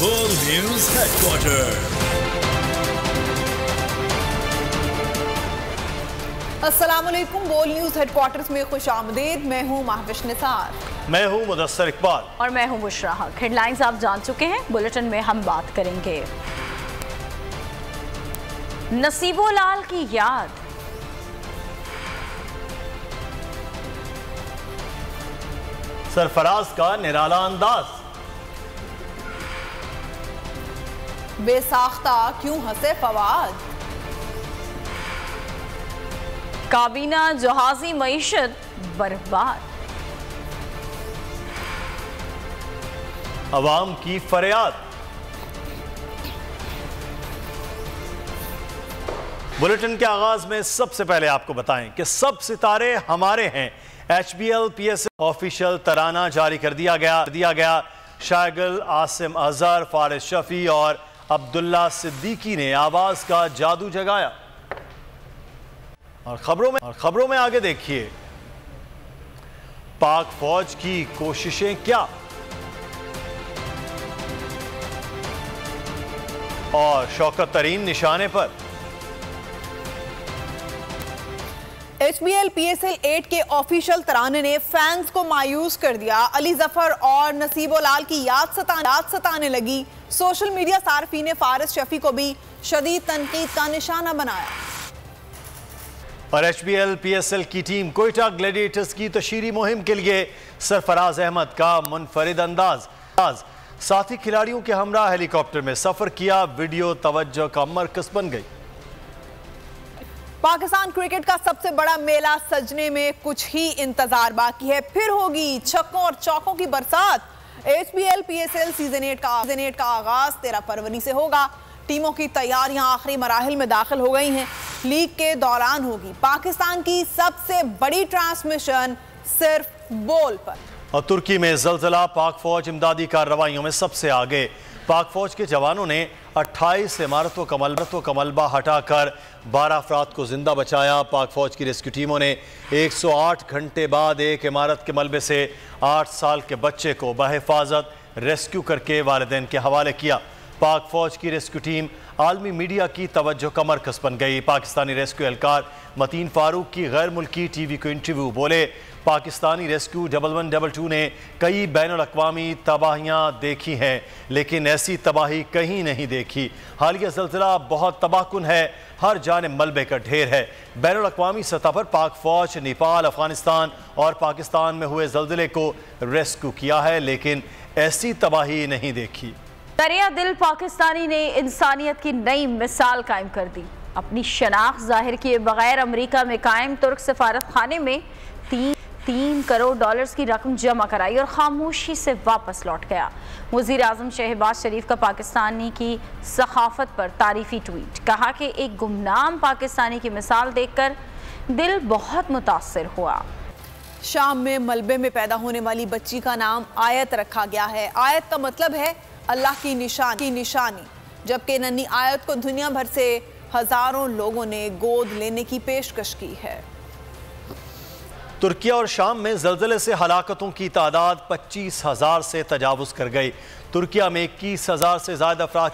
बोल news headquarter. अस्सलामुअलैकुम। बोल न्यूज हेडक्वार्टर्स में खुश आमदीद। मैं हूँ महविश निसार। मैं हूँ मुदस्सर इकबाल और मैं हूँ बुशरा हक। हेडलाइंस आप जान चुके हैं, बुलेटिन में हम बात करेंगे नसीबो लाल की याद, सरफराज का निराला अंदाज, बेसाख्ता क्यों हंसे फवाद, काबीना जहाजी मईशत बर्बाद, अवाम की फरियाद। बुलेटिन के आगाज में सबसे पहले आपको बताएं कि सब सितारे हमारे हैं। HBL PSL ऑफिशियल तराना जारी कर दिया गया। शागिल, आसिम अजहर, फारिस शफी और अब्दुल्ला सिद्दीकी ने आवाज का जादू जगाया। और खबरों में आगे देखिए, पाक फौज की कोशिशें क्या, और शौकत तरीन निशाने पर। HBL PSL 8 के ऑफिशियल तराने ने फैंस को मायूस कर दिया। अली जफर और नसीबो लाल की याद सताने लगी। सोशल मीडिया सार्फीन ने फारिस शफी को भी शदीद तनकीद का निशाना बनाया। और HBL PSL की टीम कोयटा ग्लैडिएटर्स की तशहीरी मुहिम के लिए सरफराज अहमद का मुनफरिद अंदाज। साथी खिलाड़ियों के हमरा हेलीकॉप्टर में सफर किया। वीडियो तवज्जो का मरकज बन गई। पाकिस्तान क्रिकेट का सबसे बड़ा मेला सजने में कुछ ही इंतजार बाकी है। फिर होगी छक्कों और चौकों की बरसात। HBL PSL सीजन 8 का आगाज 13 फरवरी से होगा। टीमों की तैयारियां आखिरी मराहिल में दाखिल हो गई हैं। लीग के दौरान होगी पाकिस्तान की सबसे बड़ी ट्रांसमिशन सिर्फ बोल पर। और तुर्की में जलजला, पाक फौज इमदादी कार्रवाइयों में सबसे आगे। पाक फौज के जवानों ने 28 इमारतों का मलबा हटाकर 12 अफराद को जिंदा बचाया। पाक फौज की रेस्क्यू टीमों ने 108 घंटे बाद एक इमारत के मलबे से 8 साल के बच्चे को बहिफाजत रेस्क्यू करके वालिदैन के हवाले किया। पाक फौज की रेस्क्यू टीम आलमी मीडिया की तवज्जो का मरकज बन गई। पाकिस्तानी रेस्क्यू एहलकार मतीन फारूक की गैर मुल्की टीवी को इंटरव्यू। बोले, पाकिस्तानी रेस्क्यू 1112 ने कई बैनुल-अक़वामी तबाहियाँ देखी हैं, लेकिन ऐसी तबाही कहीं नहीं देखी। हालिया ज़लज़ला बहुत तबाहकुन है, हर जानिब मलबे का ढेर है। बैनुल-अक़वामी सतह पर पाक फौज नेपाल, अफगानिस्तान और पाकिस्तान में हुए ज़लज़ले को रेस्क्यू किया है, लेकिन ऐसी तबाही नहीं देखी। दरिया दिल पाकिस्तानी ने इंसानियत की नई मिसाल कायम कर दी। अपनी शनाख्त जाहिर किए बगैर अमेरिका में कायम तुर्क सफारत खाने में 3 करोड़ डॉलर्स की रकम जमा कराई और खामोशी से वापस लौट गया। वज़ीर आज़म शहबाज शरीफ का पाकिस्तानी की सखाफत पर तारीफी ट्वीट। कहा कि एक गुमनाम पाकिस्तानी की मिसाल देखकर दिल बहुत मुतासिर हुआ। शाम में मलबे में पैदा होने वाली बच्ची का नाम आयत रखा गया है। आयत का मतलब है अल्लाह की निशानी, जबकि नन्ही आयत को दुनिया भर से हजारों लोगों ने गोद लेने की पेशकश की है। तुर्किया और शाम में ज़लज़ले से हलाकतों की तादाद 25,000 से तजावुज़ कर गई। तुर्किया में 21,000 से ज़्यादा अफराद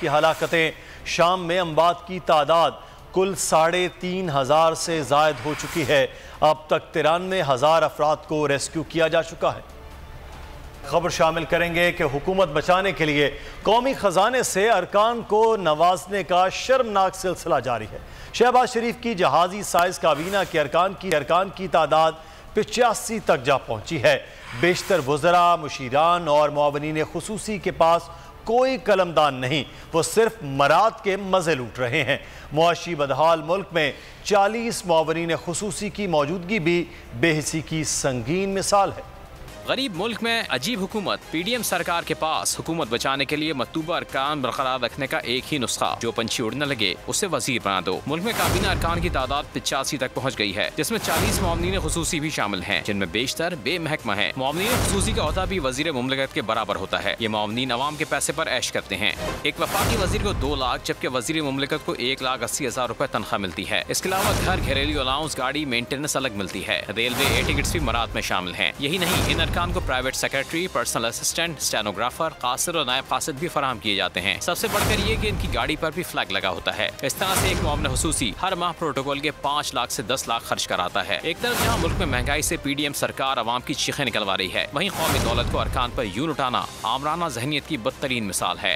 की हलाकतें। शाम में अमवात की तादाद कुल 3,500 से ज़ायद हो चुकी है। अब तक 93,000 अफराद को रेस्क्यू किया जा चुका है। खबर शामिल करेंगे कि हुकूमत बचाने के लिए कौमी खजाने से अरकान को नवाजने का शर्मनाक सिलसिला जारी है। शहबाज शरीफ की जहाजी साइज काबीना के अरकान की तादाद 85 तक जा पहुंची है। बेशतर वज़रा, मुशीरान और मुआवनीन खुसूसी के पास कोई कलमदान नहीं, वो सिर्फ मराद के मज़े लूट रहे हैं। मुआशी बदहाल मुल्क में 40 मुआवनीन खुसूसी की मौजूदगी भी बेहिसी की संगीन मिसाल है। गरीब मुल्क में अजीब हुकूमत। PDM सरकार के पास हुकूमत बचाने के लिए मतलूबा अरकान बरकरार रखने का एक ही नुस्खा, जो पंछी उड़ने लगे उसे वजीर बना दो। मुल्क में काबीना अरकान की तादाद 85 तक पहुँच गई है, जिसमें 40 मुआवनीन खुसूसी भी शामिल हैं, जिनमें बेशतर बेमहकमा है। मुआवनीन खुसूसी का ओहदा भी वजीर मुमलिकत के बराबर होता है। ये मुआवनीन अवाम के पैसे पर ऐश करते हैं। एक वफाकी वजीर को 2 लाख जबकि वजीर मुमलिकत को 1,80,000 रुपए तनख्वाह मिलती है। इसके अलावा घर, घरेलू अलाउंस, गाड़ी मेंटेनेंस अलग मिलती है। रेलवे एयर टिकट्स भी मराद में शामिल हैं। यही नहीं, इन अरकान को private secretary, personal assistant, stenographer, कासिर और नायब कासिद भी फराहम किए जाते हैं। सबसे बढ़कर ये कि इनकी गाड़ी पर भी फ्लैग लगा होता है। इस तरह से एक मुआवना हुसूसी हर माह प्रोटोकॉल के 5 लाख से 10 लाख खर्च कराता है। एक तरफ जहाँ मुल्क में महंगाई से PDM सरकार आवाम की चीखें निकलवा रही है, वहीं कौमी दौलत को अरकान पर यूं लुटाना आमराना जहनियत की बदतरीन मिसाल है।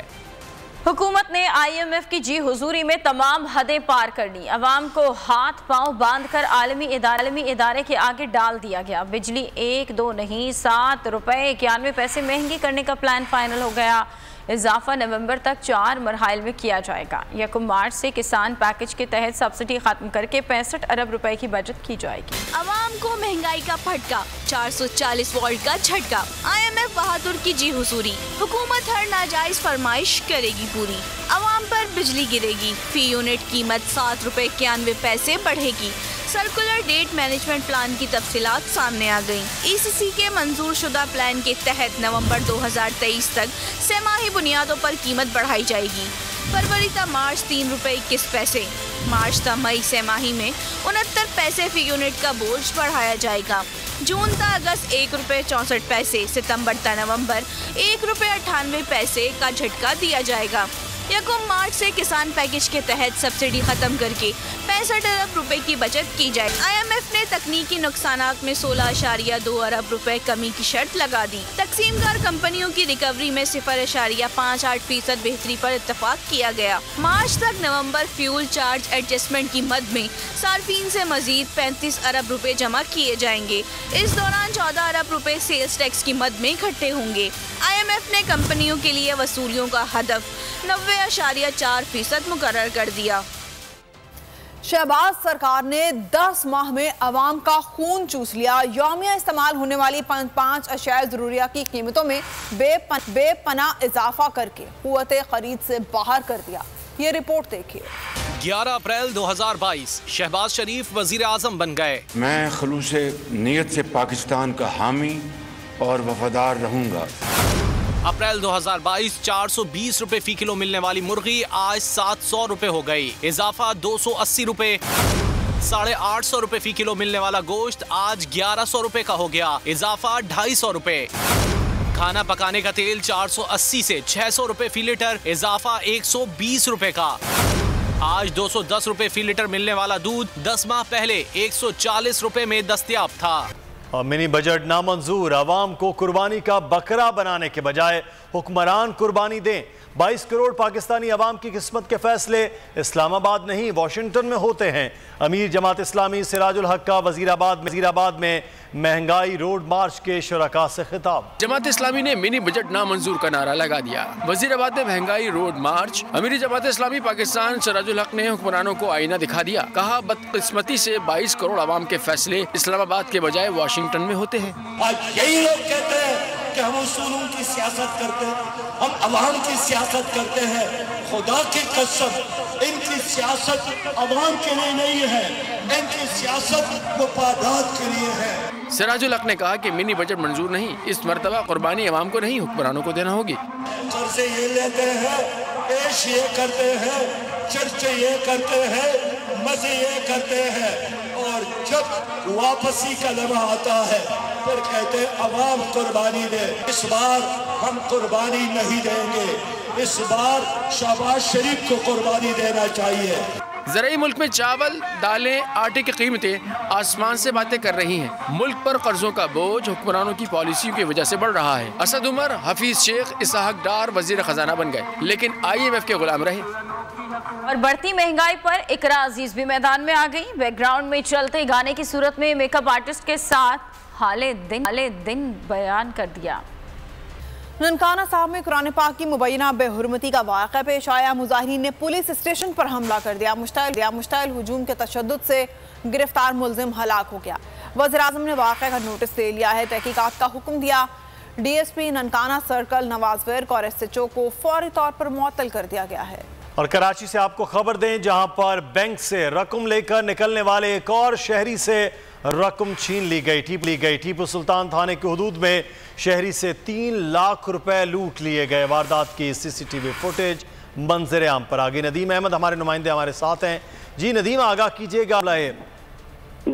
हुकूमत ने IMF की जी हुजूरी में तमाम हदें पार कर ली। अवाम को हाथ पांव बांध कर आलमी इदारे के आगे डाल दिया गया। बिजली 1, 2 नहीं 7 रुपए 91 पैसे महंगी करने का प्लान फाइनल हो गया। इजाफा नवंबर तक 4 मरहल में किया जाएगा। 1 मार्च से किसान पैकेज के तहत सब्सिडी खत्म करके 65 अरब रुपए की बचत की जाएगी। अवाम को महंगाई का फटका, 440 वोल्ट का झटका। IMF बहादुर की जी हुजूरी, हुकूमत हर नाजायज फरमाइश करेगी पूरी। अवाम पर बिजली गिरेगी, फी यूनिट कीमत 7 रुपए 91 पैसे बढ़ेगी। सर्कुलर डेट मैनेजमेंट प्लान की तफसीलात सामने आ गयी। ECC के मंजूर शुदा प्लान के तहत नवंबर 2023 तक सेमाही बुनियादों पर कीमत बढ़ाई जाएगी। फरवरी तक मार्च 3 रुपए 21 पैसे, मार्च तक मई सेमाही में 69 पैसे फी यूनिट का बोझ बढ़ाया जाएगा। जून तक अगस्त 1 रुपए 64 पैसे, सितंबर तक नवंबर 1 रुपए 98 पैसे का झटका दिया जाएगा। 1 मार्च से किसान पैकेज के तहत सब्सिडी खत्म करके 65 अरब रुपए की बचत की जाए। IMF ने तकनीकी नुकसानात में 16.2 अरब रुपए कमी की शर्त लगा दी। तकसीमकार कंपनियों की रिकवरी में 0.58% बेहतरी पर इत्तफाक किया गया। मार्च तक नवंबर फ्यूल चार्ज एडजस्टमेंट की मद में सार्फिन से मजीद 35 अरब रुपए जमा किए जाएंगे। इस दौरान 14 अरब रुपए सेल्स टैक्स की मद में इकट्ठे होंगे। IMF ने कंपनियों के लिए वसूलियों का हदफ 90.4% मुकर्रर कर दिया। शहबाज सरकार ने 10 माह में अवाम का खून चूस लिया। यौमिया इस्तेमाल होने वाली 5 अशियाए ज़रूरिया की कीमतों में बेपनाह इजाफा करके कुव्वते खरीद से बाहर कर दिया। ये रिपोर्ट देखिए। 11 अप्रैल 2022 शहबाज शरीफ वजीर आजम बन गए। मैं खलूस नीयत से पाकिस्तान का हामी और वफादार रहूंगा। अप्रैल 2022 420 रुपए फी किलो मिलने वाली मुर्गी आज 700 रुपए हो गई। इजाफा 280 रुपए। 850 रुपए फी किलो मिलने वाला गोश्त आज 1100 रुपए का हो गया। इजाफा 250 रुपए। खाना पकाने का तेल 480 से 600 रुपए फी लीटर, इजाफा 120 रुपए का। आज 210 रुपए फी लीटर मिलने वाला दूध 10 माह पहले 140 रुपए में दस्तयाब था। मिनी बजट नामंजूर। अवाम को कुर्बानी का बकरा बनाने के बजाय हुक्मरान कुर्बानी दें। 22 करोड़ पाकिस्तानी अवाम की किस्मत के फैसले इस्लामाबाद नहीं वाशिंगटन में होते हैं। अमीर जमात इस्लामी सिराजुल हक का वजीराबाद में महंगाई रोड मार्च के शुरका से खिताब। जमात इस्लामी ने मिनी बजट नामंजूर का नारा लगा दिया। वजीराबाद में महंगाई रोड मार्च। अमीर जमात इस्लामी पाकिस्तान सिराजुल हक ने हुक्मरानों को आईना दिखा दिया। कहा, बदकिस्मती से 22 करोड़ अवाम के फैसले इस्लामाबाद के बजाय वाशिंगटन में होते हैं। आज यही लोग कहते हैं कि हम उसूलों की सियासत करते हैं, हम अवाम की सियासत करते हैं। खुदा की कसम, इनकी सियासत अवाम के लिए नहीं है, इनकी सियासत मुफादात के लिए है। सिराजुल हक ने कहा कि मिनी बजट मंजूर नहीं, इस मरतबा कुर्बानी अवाम को नहीं हुक्मरानों को देना होगी। कर्जे ये लेते हैं, पेश ये करते हैं, चर्चे ये करते हैं, मजे ये करते हैं, और जब वापसी का लम्हा आता है फिर कहते हैं अवाम कुर्बानी दे। इस बार हम कुर्बानी नहीं देंगे, इस बार शहबाज शरीफ को कुर्बानी देना चाहिए। ज़राई मुल्क में चावल, दालें, आटे की कीमतें आसमान से बातें कर रही हैं। मुल्क पर कर्जों का बोझ हुक्मरानों की पॉलिसियों की वजह से बढ़ रहा है। असद उमर, हफीज शेख, इसहाक डार वजीर खजाना बन गए, लेकिन IMF के गुलाम रहे। और बढ़ती महंगाई पर इकरा अजीज भी मैदान में आ गई। बैकग्राउंड में चलते गाने की सूरत में मेकअप आर्टिस्ट के साथ हाले दिन बयान कर दिया। ननकाना साहब में कुरान पाक की मुबैना बेहुरमती का वाक़या पेश आया। मुजाहिरीन ने पुलिस स्टेशन पर हमला कर दिया। मुश्तइल हुजूम के तशद्दुद से गिरफ्तार मुलजिम हलाक हो गया। वज़ीर-ए-आज़म ने वाक़या का नोटिस ले लिया है, तहकीकात का हुक्म दिया। DSP ननकाना सर्कल नवाज विर्क और SHO को फौरी तौर पर मुअत्तल कर दिया गया है। और कराची से आपको खबर दें, जहां पर बैंक से रकम लेकर निकलने वाले एक और शहरी से रकम छीन ली गई। टीपू सुल्तान थाने की हदूद में शहरी से 3 लाख रुपए लूट लिए गए। वारदात की CCTV फुटेज मंजर आम पर आ गई। नदीम अहमद हमारे नुमाइंदे हमारे साथ हैं। जी नदीम, आगाह कीजिएगा।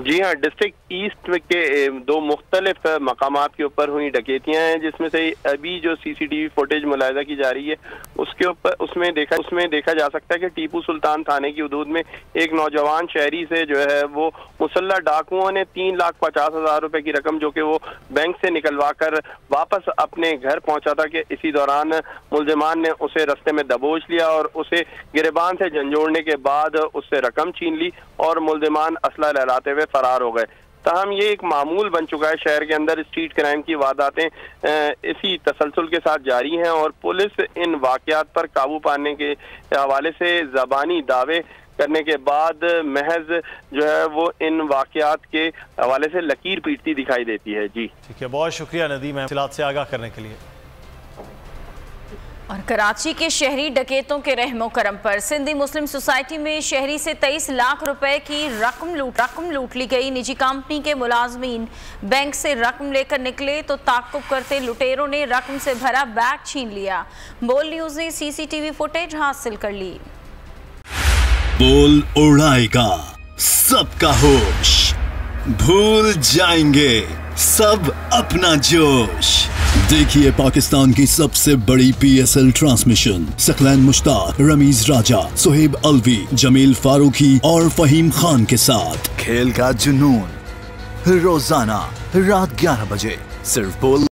जी हाँ, डिस्ट्रिक्ट ईस्ट के दो मुख्तलिफ मकामात के ऊपर हुई डकैतियां हैं, जिसमें से अभी जो सीसीटीवी फुटेज मुलाहिजा की जा रही है उसके ऊपर उसमें देखा जा सकता है कि टीपू सुल्तान थाने की हदूद में एक नौजवान शहरी से जो है वो मुसल्लह डाकुओं ने 3,50,000 रुपए की रकम जो कि वो बैंक से निकलवा कर वापस अपने घर पहुंचा था कि इसी दौरान मुलजिमान ने उसे रास्ते में दबोच लिया और उसे गिरबान से झंझोड़ने के बाद उससे रकम छीन ली और मुलजिमान असला लहराते हुए फरार हो गए। ताहम ये एक मामूल बन चुका है, शहर के अंदर स्ट्रीट क्राइम की वारदातें इसी तसलसल के साथ जारी हैं और पुलिस इन वाकयात पर काबू पाने के हवाले से ज़बानी दावे करने के बाद महज जो है वो इन वाकयात के हवाले से लकीर पीटती दिखाई देती है। जी ठीक है, बहुत शुक्रिया नदीम से आगाह करने के लिए। और कराची के शहरी डकैतों के रहमो करम पर सिंधी मुस्लिम सोसाइटी में शहरी से 23 लाख रुपए की रकम लूट ली गई। निजी कंपनी के मुलाजमीन बैंक से रकम लेकर निकले तो ताक़ुब करते लुटेरों ने रकम से भरा बैग छीन लिया। बोल न्यूज ने सीसीटीवी फुटेज हासिल कर ली। बोल उड़ाएगा सबका होश, भूल जाएंगे सब अपना जोश। देखिए पाकिस्तान की सबसे बड़ी PSL ट्रांसमिशन सकलैन मुश्ताक, रमीज राजा, सुहेब अलवी, जमील फारूकी और फहीम खान के साथ खेल का जुनून रोजाना रात 11 बजे सिर्फ बोल